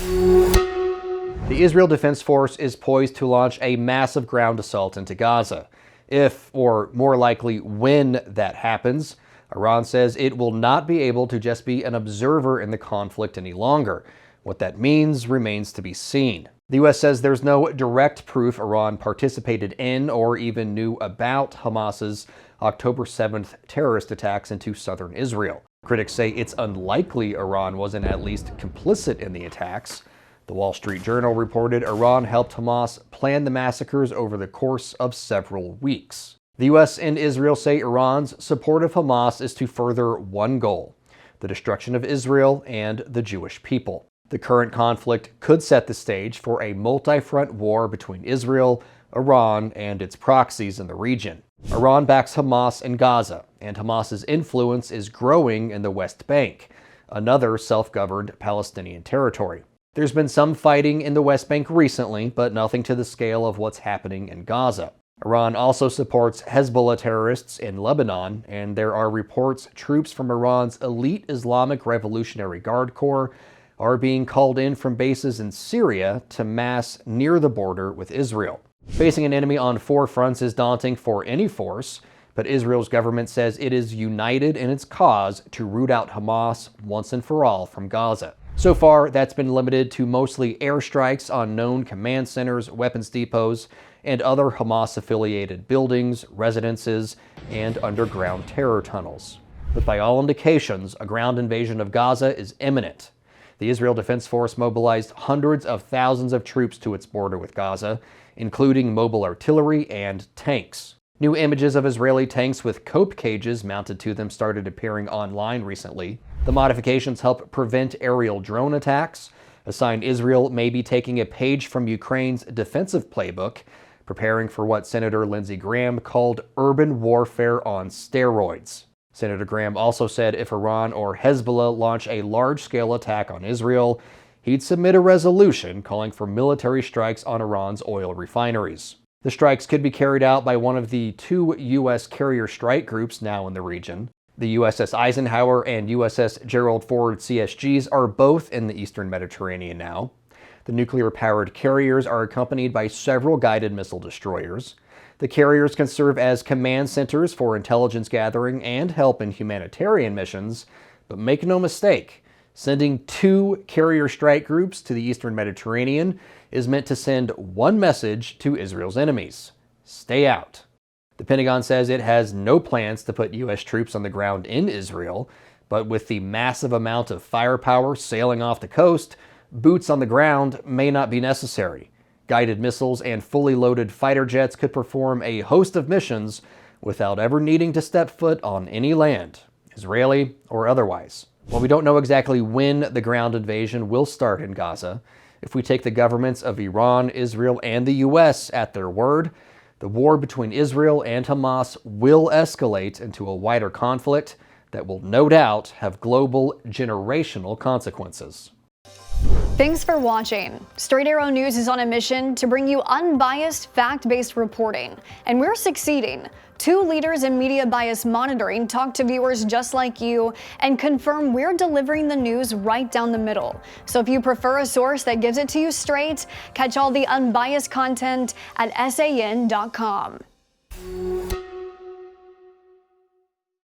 The Israel Defense Force is poised to launch a massive ground assault into Gaza. If, or more likely when, that happens, Iran says it will not be able to just be an observer in the conflict any longer. What that means remains to be seen. The U.S. says there's no direct proof Iran participated in or even knew about Hamas's October 7th terrorist attacks into southern Israel. Critics say it's unlikely Iran wasn't at least complicit in the attacks. The Wall Street Journal reported Iran helped Hamas plan the massacres over the course of several weeks. The U.S. and Israel say Iran's support of Hamas is to further one goal: the destruction of Israel and the Jewish people. The current conflict could set the stage for a multi-front war between Israel, Iran, and its proxies in the region. Iran backs Hamas in Gaza, and Hamas's influence is growing in the West Bank, another self-governed Palestinian territory. There's been some fighting in the West Bank recently, but nothing to the scale of what's happening in Gaza. Iran also supports Hezbollah terrorists in Lebanon, and there are reports troops from Iran's elite Islamic Revolutionary Guard Corps are being called in from bases in Syria to mass near the border with Israel. Facing an enemy on four fronts is daunting for any force, but Israel's government says it is united in its cause to root out Hamas once and for all from Gaza. So far, that's been limited to mostly airstrikes on known command centers, weapons depots, and other Hamas-affiliated buildings, residences, and underground terror tunnels. But by all indications, a ground invasion of Gaza is imminent. The Israel Defense Force mobilized hundreds of thousands of troops to its border with Gaza, including mobile artillery and tanks. New images of Israeli tanks with cope cages mounted to them started appearing online recently. The modifications help prevent aerial drone attacks, a sign Israel may be taking a page from Ukraine's defensive playbook, preparing for what Senator Lindsey Graham called urban warfare on steroids. Senator Graham also said if Iran or Hezbollah launch a large-scale attack on Israel, he'd submit a resolution calling for military strikes on Iran's oil refineries. The strikes could be carried out by one of the two U.S. carrier strike groups now in the region. The USS Eisenhower and USS Gerald Ford CSGs are both in the eastern Mediterranean now. The nuclear-powered carriers are accompanied by several guided missile destroyers. The carriers can serve as command centers for intelligence gathering and help in humanitarian missions, but make no mistake, sending two carrier strike groups to the eastern Mediterranean is meant to send one message to Israel's enemies: stay out. The Pentagon says it has no plans to put U.S. troops on the ground in Israel, but with the massive amount of firepower sailing off the coast, boots on the ground may not be necessary. Guided missiles and fully loaded fighter jets could perform a host of missions without ever needing to step foot on any land, Israeli or otherwise. While we don't know exactly when the ground invasion will start in Gaza, if we take the governments of Iran, Israel, and the U.S. at their word, the war between Israel and Hamas will escalate into a wider conflict that will no doubt have global, generational consequences. Thanks for watching. Straight Arrow News is on a mission to bring you unbiased, fact-based reporting, and we're succeeding. 2 leaders in media bias monitoring talk to viewers just like you and confirm we're delivering the news right down the middle. So if you prefer a source that gives it to you straight, catch all the unbiased content at san.com.